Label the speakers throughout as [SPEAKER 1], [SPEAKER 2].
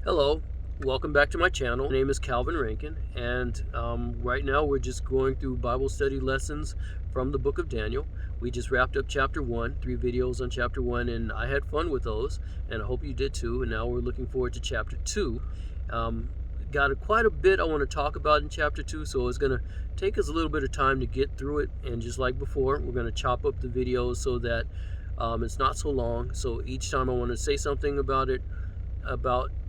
[SPEAKER 1] Hello, welcome back to my channel. My name is Calvin Rankin, and right now we're just going through Bible study lessons from the book of Daniel. We just wrapped up chapter 1, 3 videos on chapter 1, and I had fun with those, and I hope you did too. And now we're looking forward to chapter 2. Got quite a bit I want to talk about in chapter 2, so it's going to take us a little bit of time to get through it. And just like before, we're going to chop up the videos so that it's not so long. So each time I want to say something about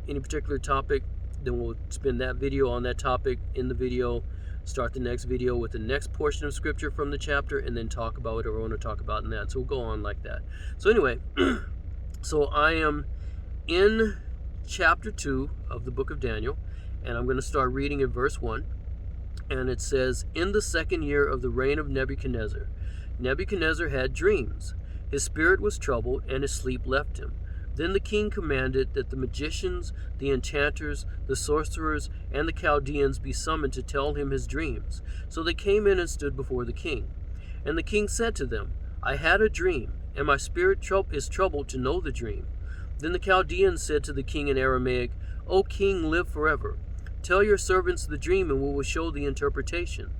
[SPEAKER 1] any particular topic, then we'll spend that video on that topic in the video, start the next video with the next portion of scripture from the chapter, and then talk about whatever I want to talk about in that. So we'll go on like that. So anyway, so I am in chapter 2 of the book of Daniel, and I'm going to start reading in verse 1. And it says, "In the 2nd year of the reign of Nebuchadnezzar, Nebuchadnezzar had dreams. His spirit was troubled, and his sleep left him. Then the king commanded that the magicians, the enchanters, the sorcerers, and the Chaldeans be summoned to tell him his dreams. So they came in and stood before the king. And the king said to them, I had a dream, and my spirit is troubled to know the dream. Then the Chaldeans said to the king in Aramaic, O king, live forever. Tell your servants the dream, and we will show the interpretation.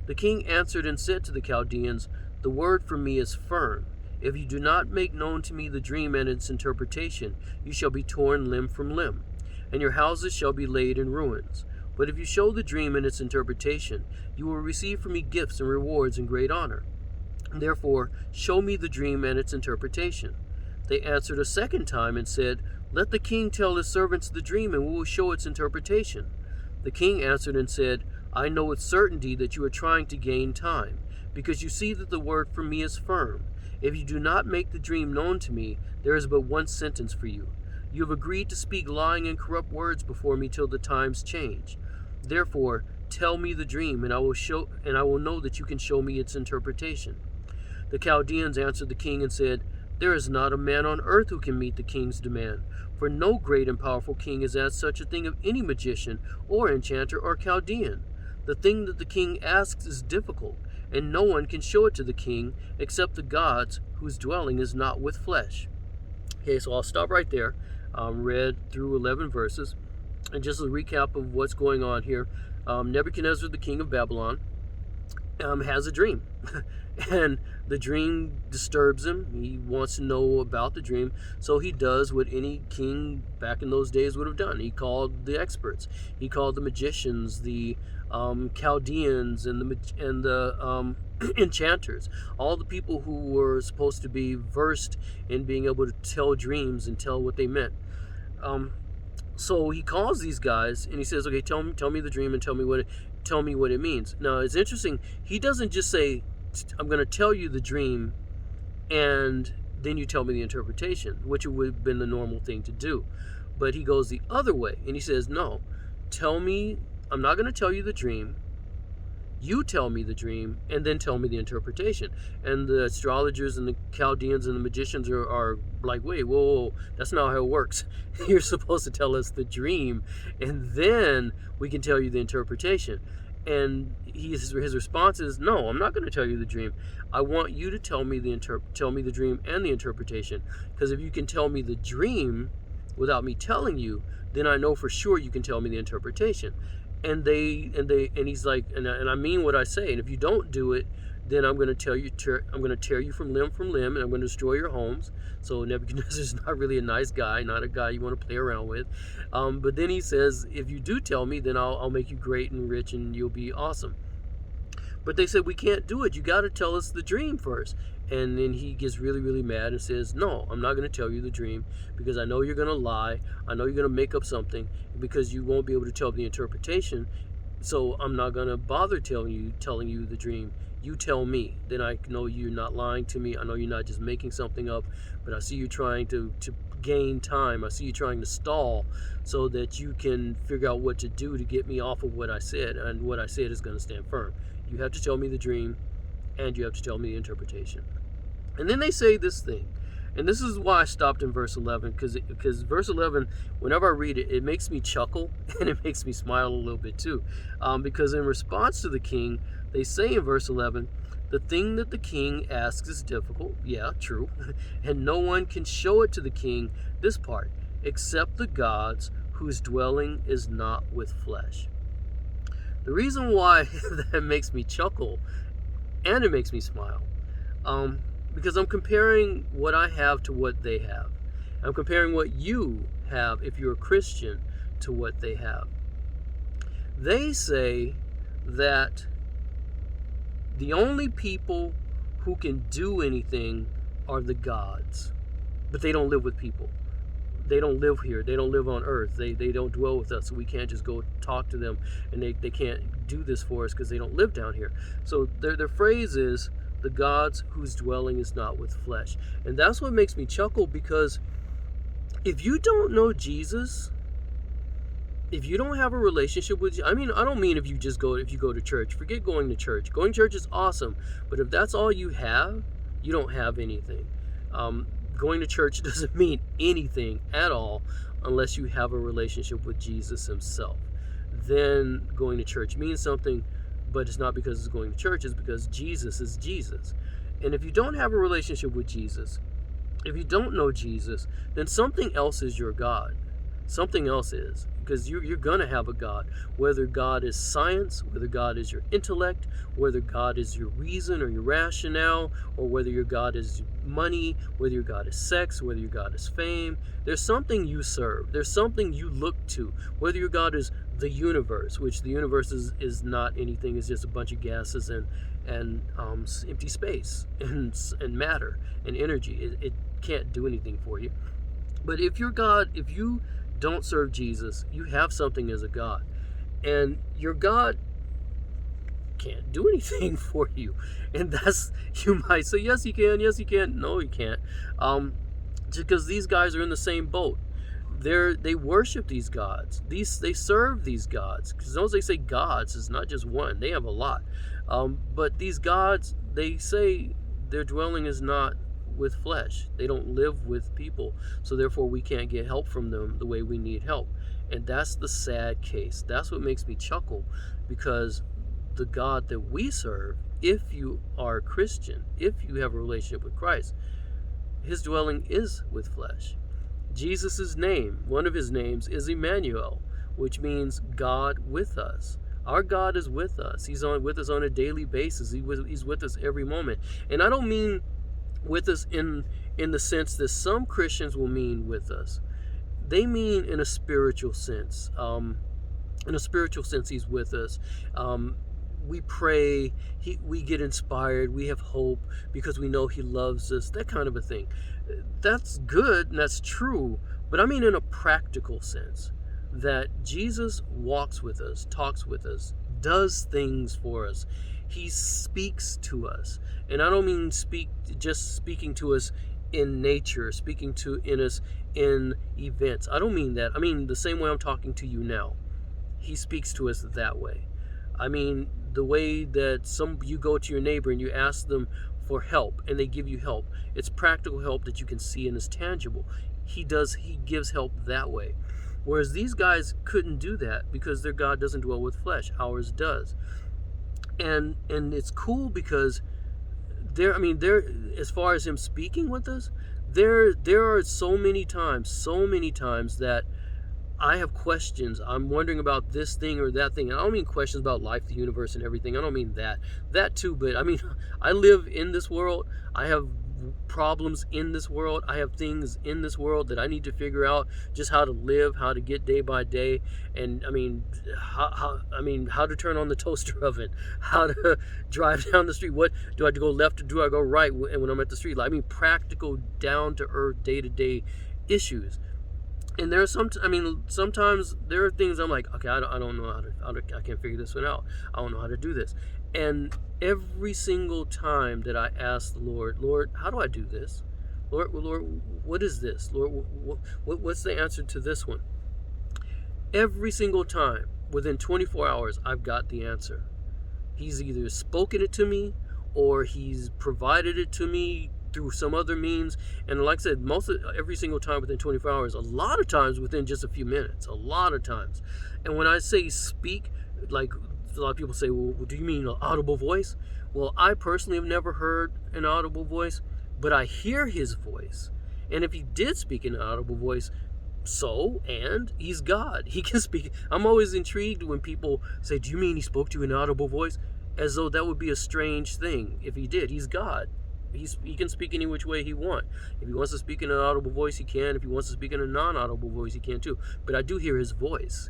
[SPEAKER 1] The king answered and said to the Chaldeans, The word from me is firm. If you do not make known to me the dream and its interpretation, you shall be torn limb from limb, and your houses shall be laid in ruins. But if you show the dream and its interpretation, you will receive from me gifts and rewards and great honor. Therefore, show me the dream and its interpretation. They answered a second time and said, Let the king tell his servants the dream, and we will show its interpretation. The king answered and said, I know with certainty that you are trying to gain time, because you see that the word from me is firm. If you do not make the dream known to me, there is but one sentence for you. You have agreed to speak lying and corrupt words before me till the times change. Therefore, tell me the dream, and I will know that you can show me its interpretation. The Chaldeans answered the king and said, There is not a man on earth who can meet the king's demand, for no great and powerful king has asked such a thing of any magician or enchanter or Chaldean. The thing that the king asks is difficult, and no one can show it to the king except the gods whose dwelling is not with flesh." Okay, so I'll stop right there. Read through 11 verses. And just a recap of what's going on here. Nebuchadnezzar, the king of Babylon, has a dream. And the dream disturbs him. He wants to know about the dream. So he does what any king back in those days would have done. He called the experts. He called the magicians, the Chaldeans, and the enchanters. All the people who were supposed to be versed in being able to tell dreams and tell what they meant. So he calls these guys and he says, "Okay, tell me the dream and tell me what it means." Now it's interesting. He doesn't just say, "I'm going to tell you the dream, and then you tell me the interpretation," which would have been the normal thing to do. But he goes the other way and he says, "No, I'm not going to tell you the dream. You tell me the dream, and then tell me the interpretation." And the astrologers and the Chaldeans and the magicians are like, "Wait, whoa, that's not how it works. You're supposed to tell us the dream, and then we can tell you the interpretation." And his response is, "No, I'm not going to tell you the dream. I want you to tell me the dream and the interpretation. Because if you can tell me the dream without me telling you, then I know for sure you can tell me the interpretation." And he's like, and I mean what I say. And if you don't do it, then I'm going to tear you from limb, and I'm going to destroy your homes. So Nebuchadnezzar's not really a nice guy, not a guy you want to play around with. But then he says, if you do tell me, then I'll make you great and rich, and you'll be awesome. But they said, "We can't do it. You got to tell us the dream first." And then he gets really, really mad and says, "No, I'm not going to tell you the dream because I know you're going to lie. I know you're going to make up something because you won't be able to tell the interpretation. So I'm not going to bother telling you the dream. You tell me. Then I know you're not lying to me. I know you're not just making something up, but I see you trying to gain time. I see you trying to stall so that you can figure out what to do to get me off of what I said. And what I said is going to stand firm. You have to tell me the dream, and you have to tell me the interpretation." And then they say this thing. And this is why I stopped in verse 11, because verse 11, whenever I read it, it makes me chuckle, and it makes me smile a little bit too. Because in response to the king, they say in verse 11, "The thing that the king asks is difficult." Yeah, true. "And no one can show it to the king," this part, "except the gods whose dwelling is not with flesh. The reason why that makes me chuckle and it makes me smile, because I'm comparing what I have to what they have. I'm comparing what you have, if you're a Christian, to what they have. They say that the only people who can do anything are the gods, but they don't live with people. They don't live here. They don't live on earth. They don't dwell with us, so we can't just go talk to them, and they can't do this for us because they don't live down here. So their phrase is, the gods whose dwelling is not with flesh. And that's what makes me chuckle, because if you don't know Jesus, if you don't have a relationship with, I don't mean if you go to church. Forget going to church. Going to church is awesome, but if that's all you have, you don't have anything. Going to church doesn't mean anything at all unless you have a relationship with Jesus himself. Then going to church means something, but it's not because it's going to church, it's because Jesus is Jesus. And if you don't have a relationship with Jesus, if you don't know Jesus, then something else is your God. Something else is. Because you're going to have a God. Whether God is science, whether God is your intellect, whether God is your reason or your rationale, or whether your God is money, whether your God is sex, whether your God is fame. There's something you serve. There's something you look to. Whether your God is the universe, which the universe is not anything. It's just a bunch of gases and empty space and matter and energy. It can't do anything for you. But if your God, if you don't serve Jesus, you have something as a God. And your God can't do anything for you. And that's, you might say, yes, he can, yes, he can. No, he can't. Because these guys are in the same boat. They worship these gods. They serve these gods. Because those they say gods is not just one. They have a lot. But these gods, they say their dwelling is not with flesh. They don't live with people, so therefore we can't get help from them the way we need help. And that's the sad case. That's what makes me chuckle, because the God that we serve, if you are a Christian, if you have a relationship with Christ, his dwelling is with flesh. Jesus' name, one of his names, is Emmanuel, which means God with us. Our God is with us. He's with us on a daily basis. He's with us every moment. And I don't mean with us in the sense that some Christians will mean with us. They mean in a spiritual sense. In a spiritual sense, he's with us. We pray, we get inspired, we have hope because we know he loves us, that kind of a thing. That's good and that's true, but I mean in a practical sense, that Jesus walks with us, talks with us, does things for us. He speaks to us. And I don't mean just speaking to us in nature, speaking to us in events. I don't mean that. I mean the same way I'm talking to you now. He speaks to us that way. I mean the way that you go to your neighbor and you ask them for help and they give you help. It's practical help that you can see and is tangible. He gives help that way. Whereas these guys couldn't do that because their God doesn't dwell with flesh. Ours does. And it's cool because there, as far as him speaking with us, there are so many times that I have questions. I'm wondering about this thing or that thing. And I don't mean questions about life, the universe, and everything. I don't mean that. That too, but I live in this world. I have problems in this world. I have things in this world that I need to figure out just how to live, how to get day by day, and how to turn on the toaster oven, how to drive down the street. What do I have to go left or do I go right when I'm at the street light? Practical, down to earth, day to day issues. And there are sometimes there are things I'm like, okay, I don't know I can't figure this one out. I don't know how to do this. And every single time that I ask the Lord, how do I do this? Lord, what is this? Lord, what's the answer to this one? Every single time, within 24 hours, I've got the answer. He's either spoken it to me or he's provided it to me through some other means. And like I said, every single time within 24 hours, a lot of times within just a few minutes, a lot of times. And when I say speak, like a lot of people say, well, do you mean an audible voice? Well, I personally have never heard an audible voice, but I hear his voice. And if he did speak in an audible voice, So, and he's God. He can speak. I'm always intrigued when people say, "Do you mean he spoke to you in an audible voice?" As though that would be a strange thing if he did. He's God. He can speak any which way he wants. If he wants to speak in an audible voice, he can. If he wants to speak in a non-audible voice, he can too. But I do hear his voice,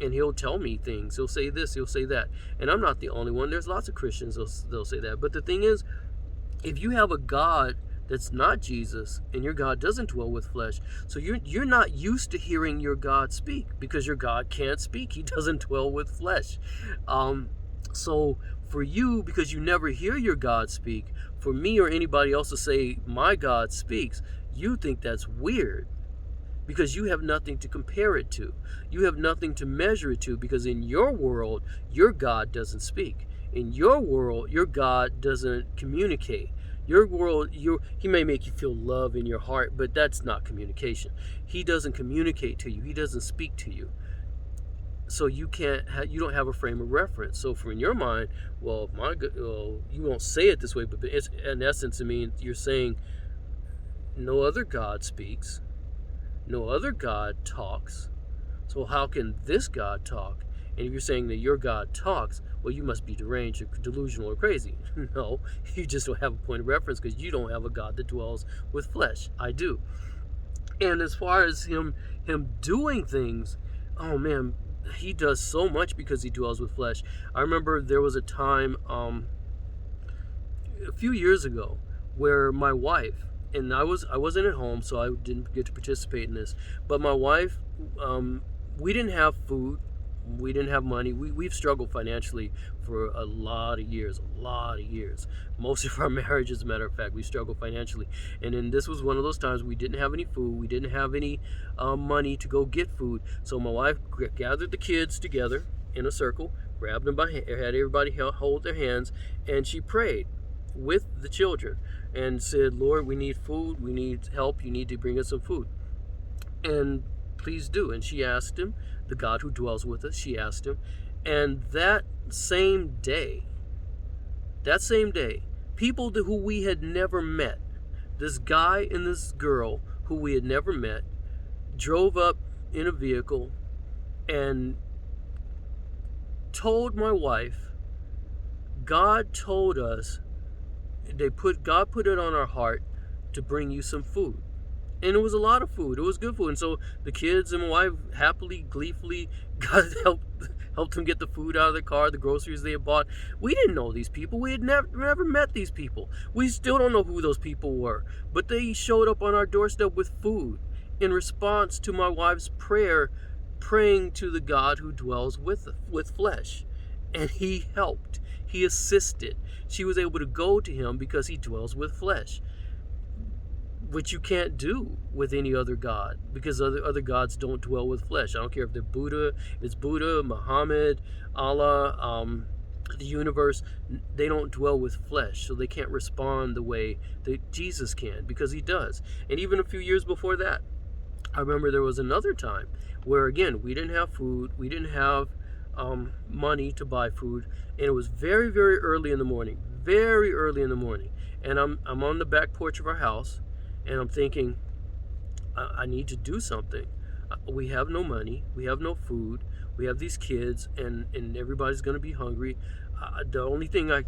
[SPEAKER 1] and he'll tell me things. He'll say this, he'll say that. And I'm not the only one. There's lots of Christians they'll say that. But the thing is, if you have a God that's not Jesus, and your God doesn't dwell with flesh, so you're not used to hearing your God speak, because your God can't speak. He doesn't dwell with flesh. So for you, because you never hear your God speak, for me or anybody else to say my God speaks, you think that's weird, because you have nothing to compare it to. You have nothing to measure it to, because in your world, your God doesn't speak. In your world, your God doesn't communicate. Your world, he may make you feel love in your heart, but that's not communication. He doesn't communicate to you. He doesn't speak to you. So you you don't have a frame of reference. So for in your mind, well, you won't say it this way, but it's, in essence, I mean, you're saying no other God speaks, no other God talks. So how can this God talk? And if you're saying that your God talks, well, you must be deranged or delusional or crazy. No, you just don't have a point of reference, because you don't have a God that dwells with flesh. I do. And as far as him doing things, oh man, he does so much because he dwells with flesh. I remember there was a time a few years ago where my wife, and I wasn't at home, so I didn't get to participate in this, but my wife, we didn't have food, we didn't have money. We've struggled financially for a lot of years. Most of our marriage, as a matter of fact, we struggled financially. And then this was one of those times we didn't have any food. We didn't have any money to go get food. So my wife gathered the kids together in a circle, grabbed them by hand, had everybody hold their hands, and she prayed with the children and said, "Lord, we need food. We need help. You need to bring us some food. And please do." And she asked him, the God who dwells with us, she asked him. And that same day, people who we had never met, this guy and this girl who we had never met, drove up in a vehicle and told my wife, God told us, God put it on our heart to bring you some food. And it was a lot of food. It was good food. And so the kids and my wife happily, gleefully helped them get the food out of the car, the groceries they had bought. We didn't know these people. We had never met these people. We still don't know who those people were. But they showed up on our doorstep with food in response to my wife's prayer, praying to the God who dwells with flesh. And he helped. He assisted. She was able to go to him because he dwells with flesh, which you can't do with any other God, because other gods don't dwell with flesh. I don't care if they're Buddha, Muhammad, Allah, the universe. They don't dwell with flesh, so they can't respond the way that Jesus can, because he does. And even a few years before that, I remember there was another time where, again, we didn't have food, we didn't have money to buy food, and it was very, very early in the morning, and I'm on the back porch of our house. And I'm thinking, I need to do something. We have no money. We have no food. We have these kids, and everybody's going to be hungry. The only thing I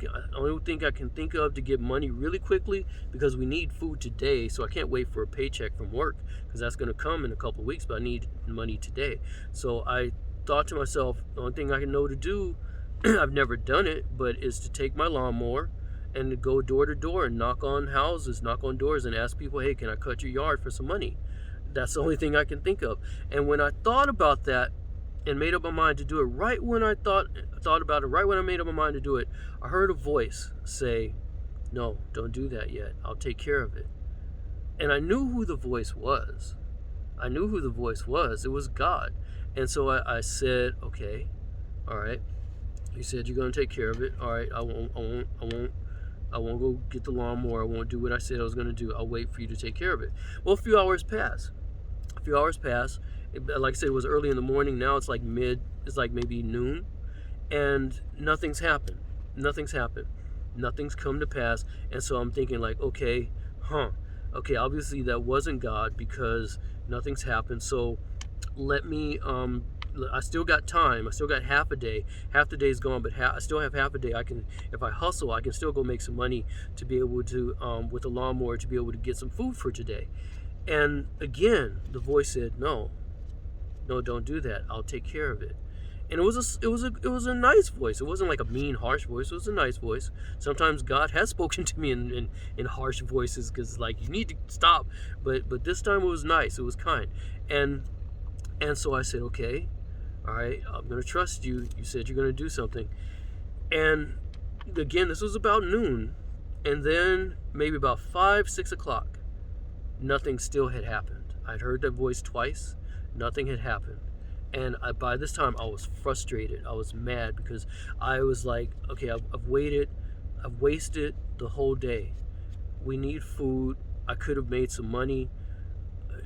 [SPEAKER 1] can think of to get money really quickly, because we need food today, so I can't wait for a paycheck from work, because that's going to come in a couple of weeks, but I need money today. So I thought to myself, the only thing I know to do, I've never done it, but is to take my lawnmower and to go door to door and knock on houses, knock on doors, and ask people, hey, can I cut your yard for some money? That's the only thing I can think of. And when I thought about that and made up my mind to do it, right when I thought about it, right when I made up my mind to do it, I heard a voice say, no, don't do that yet. I'll take care of it. And I knew who the voice was. It was God. And so I said, okay, all right. You said you're going to take care of it. All right, I won't go get the lawnmower. I won't do what I said I was going to do. I'll wait for you to take care of it. Well, a few hours pass. Like I said, it was early in the morning. Now it's like maybe noon. And nothing's happened. Nothing's come to pass. And so I'm thinking like, okay, obviously that wasn't God, because Nothing's happened. So let me, I still got time. I still got half a day. Half the day's gone, but I still have half a day. I can, if I hustle, I can still go make some money to be able to, with a lawnmower, to be able to get some food for today. And again, the voice said, no, don't do that. I'll take care of it. And it was a nice voice. It wasn't like a mean, harsh voice. It was a nice voice. Sometimes God has spoken to me in harsh voices, because like, you need to stop. But this time it was nice. It was kind. And so I said, okay, all right, I'm gonna trust you. You said you're gonna do something. And again, this was about noon, and then maybe about 5-6 o'clock, nothing still had happened. I'd heard that voice twice. Nothing had happened. And by this time, I was frustrated. I was mad, because I was like, okay, I've waited. I've wasted the whole day. We need food. I could have made some money.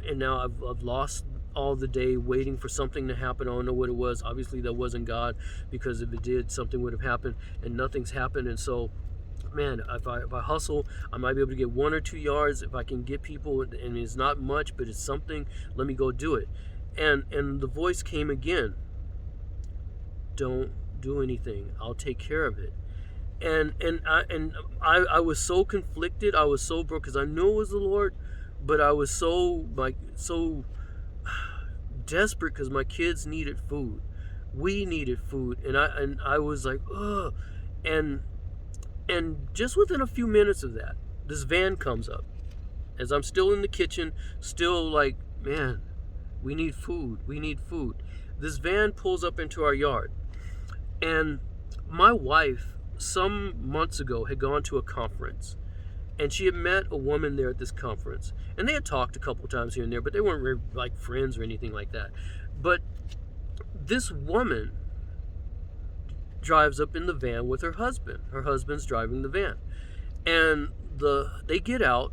[SPEAKER 1] And now I've lost all the day waiting for something to happen. I don't know what it was. Obviously, that wasn't God, because if it did, something would have happened. And nothing's happened. And so, man, if I hustle, I might be able to get 1 or 2 yards. If I can get people, and it's not much, but it's something, let me go do it. And the voice came again. Don't do anything. I'll take care of it. And I was so conflicted. I was so broke, because I knew it was the Lord, but I was so desperate, because my kids needed food. We needed food, and I was like, ugh. And just within a few minutes of that, this van comes up. As I'm still in the kitchen, still like, man, we need food. We need food. This van pulls up into our yard. And my wife, some months ago, had gone to a conference. And she had met a woman there at this conference. And they had talked a couple times here and there, but they weren't really like friends or anything like that. But this woman drives up in the van with her husband. Her husband's driving the van. And they get out,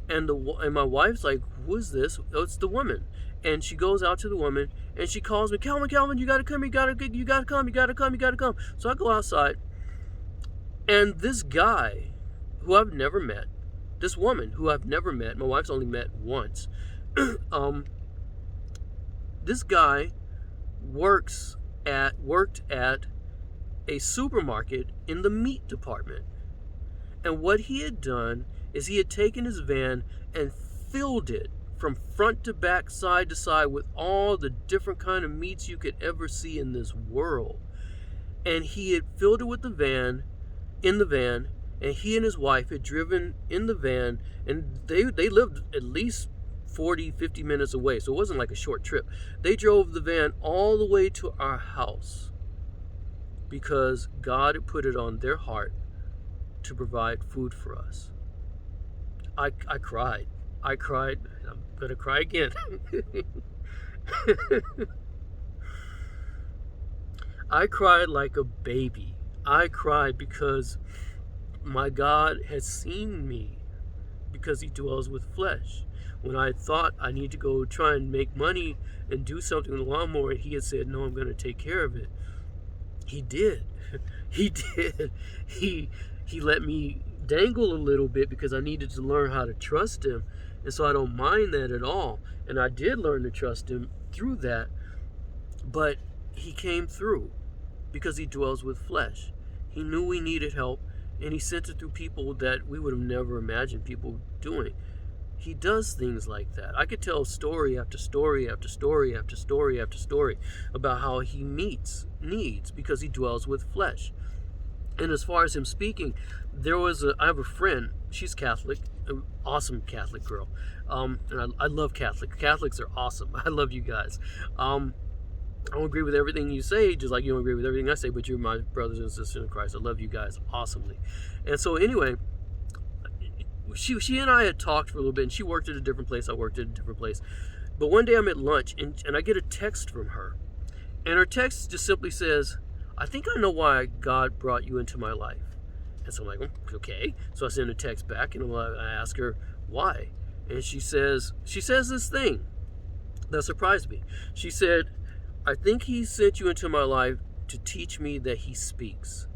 [SPEAKER 1] and my wife's like, who is this? Oh, it's the woman. And she goes out to the woman, and she calls me, Calvin, you gotta come, you gotta come. So I go outside, and this guy, who I've never met, this woman who I've never met, my wife's only met once, this guy worked at a supermarket in the meat department. And what he had done is he had taken his van and filled it from front to back, side to side, with all the different kind of meats you could ever see in this world. And he had filled it with in the van, and he and his wife had driven in the van, and they lived at least 40-50 minutes away, so it wasn't like a short trip. They drove the van all the way to our house, because God had put it on their heart to provide food for us. I cried. I'm going to cry again. I cried like a baby. I cried because my God has seen me, because he dwells with flesh. When I thought I need to go try and make money and do something with the lawnmower, he had said, no, I'm going to take care of it. He did. He did. He let me dangle a little bit, because I needed to learn how to trust him. And so I don't mind that at all. And I did learn to trust him through that. But he came through, because he dwells with flesh. He knew we needed help, and he sent it through people that we would have never imagined people doing. He does things like that. I could tell story after story after story after story after story about how he meets needs, because he dwells with flesh. And as far as him speaking, I have a friend, she's Catholic, an awesome Catholic girl. And I love Catholics. Catholics are awesome. I love you guys. I don't agree with everything you say, just like you don't agree with everything I say, but you're my brothers and sisters in Christ. I love you guys awesomely. And so anyway, she and I had talked for a little bit, and she worked at a different place. I worked at a different place. But one day I'm at lunch, and I get a text from her. And her text just simply says, I think I know why God brought you into my life. And so I'm like, okay. So I send a text back, and I ask her why. And she says this thing that surprised me. She said, I think he sent you into my life to teach me that he speaks.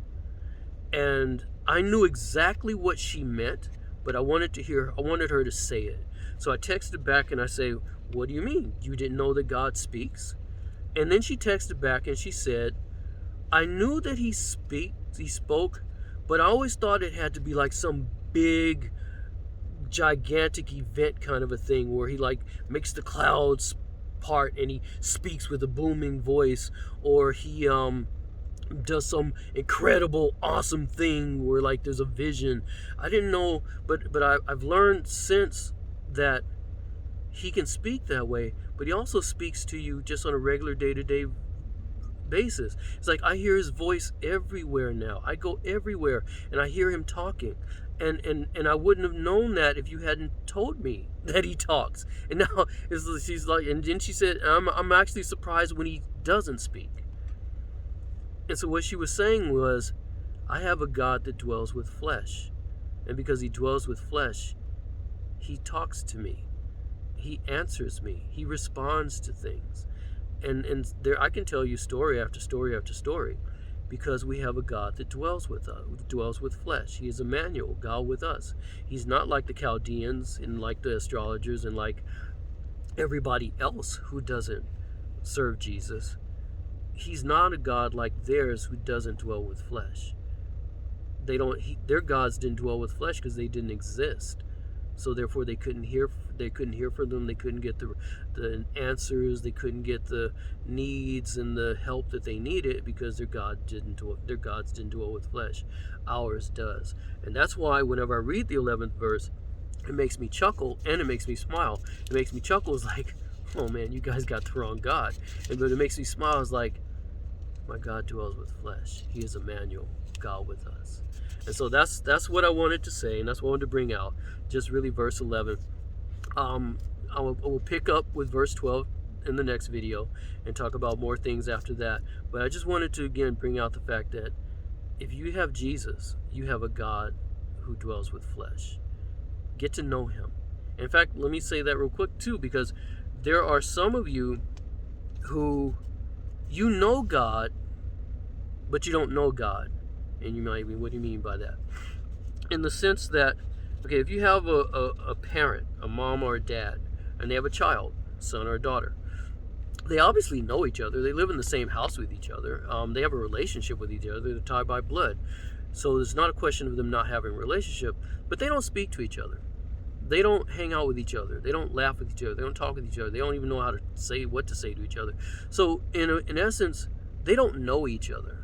[SPEAKER 1] And I knew exactly what she meant, but I wanted her to say it. So I texted back and I say, What do you mean? You didn't know that God speaks? And then she texted back and she said, I knew that he spoke, but I always thought it had to be like some big, gigantic event kind of a thing where he like makes the clouds part and he speaks with a booming voice, or he does some incredible, awesome thing where like there's a vision. I didn't know, but I've learned since that he can speak that way, but he also speaks to you just on a regular day-to-day basis. It's like I hear his voice everywhere now. I go everywhere and I hear him talking. And I wouldn't have known that if you hadn't told me that he talks. And now she's like, and then she said, I'm actually surprised when he doesn't speak. And so what she was saying was, I have a God that dwells with flesh. And because he dwells with flesh, he talks to me. He answers me. He responds to things. And there I can tell you story after story after story, because we have a God that dwells with us, dwells with flesh. He is Emmanuel, God with us. He's not like the Chaldeans and like the astrologers and like everybody else who doesn't serve Jesus. He's not a God like theirs who doesn't dwell with flesh. Their gods didn't dwell with flesh because they didn't exist. So therefore they couldn't hear from them. They couldn't get the answers. They couldn't get the needs and the help that they needed because their gods didn't dwell with flesh. Ours does. And that's why whenever I read the 11th verse, it makes me chuckle and it makes me smile. It makes me chuckle is like, oh man, you guys got the wrong God. But it makes me smile is like, my God dwells with flesh. He is Emmanuel, God with us. And so that's what I wanted to say, and that's what I wanted to bring out. Just really verse 11. I will pick up with verse 12 in the next video and talk about more things after that. But I just wanted to again bring out the fact that if you have Jesus, you have a God who dwells with flesh. Get to know him. In fact, let me say that real quick too, because there are some of you who you know God, but you don't know God. And you might be, what do you mean by that? In the sense that, okay, if you have a parent, a mom or a dad, and they have a child, son or a daughter, they obviously know each other. They live in the same house with each other. They have a relationship with each other. They're tied by blood. So it's not a question of them not having a relationship, but they don't speak to each other. They don't hang out with each other. They don't laugh with each other. They don't talk with each other. They don't even know how to say what to say to each other. So in essence, they don't know each other.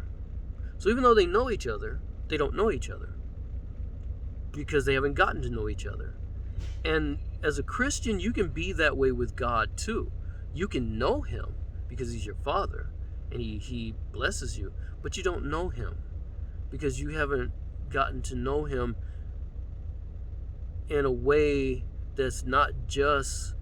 [SPEAKER 1] So even though they know each other, they don't know each other because they haven't gotten to know each other. And as a Christian, you can be that way with God too. You can know him because he's your father and he blesses you, but you don't know him because you haven't gotten to know him in a way that's not just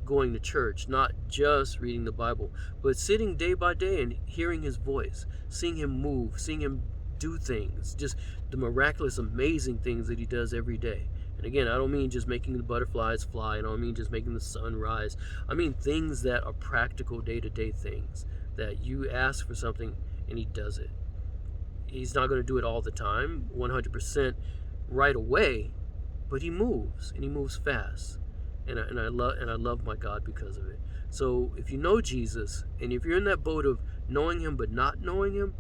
[SPEAKER 1] going to church, not just reading the Bible, but sitting day by day and hearing his voice, seeing him move, seeing him do things, just the miraculous, amazing things that he does every day. And again, I don't mean just making the butterflies fly. I don't mean just making the sun rise. I mean things that are practical day-to-day things that you ask for something and he does it. He's not going to do it all the time, 100% right away, but he moves, and he moves fast. And I love my God because of it. So if you know Jesus, and if you're in that boat of knowing him but not knowing him,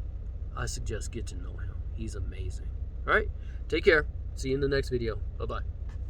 [SPEAKER 1] I suggest get to know him. He's amazing. All right, take care. See you in the next video. Bye-bye.